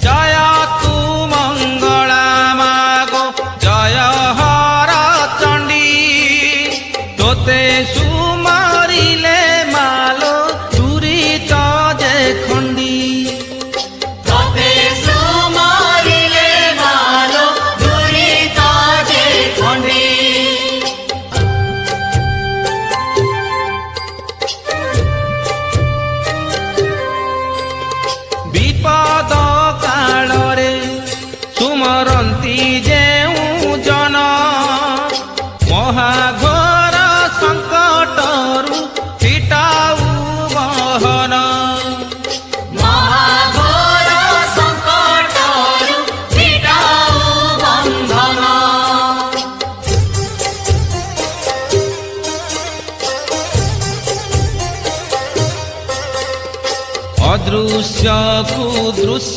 জয় তু মঙ্গলা মাগো জয় হর চণ্ডী, তোতে সুমারিলে মালো দুরিত যে খণ্ডী। তোতে সুমারিলে মালো দুরিত যে খণ্ডী। বিপদ কাଳରେ ସୁମରନ୍ତି ଯେଉଁ ଜନ, ମହାଘୋର ସଙ୍କଟରୁ ଫିଟାଉ ବହନ। ମହାଘୋର ସଙ୍କଟରୁ ଫିଟାଉ ବନ୍ଧନ। ଅଦୃଶ୍ୟକୁ ଦୃଶ୍ୟ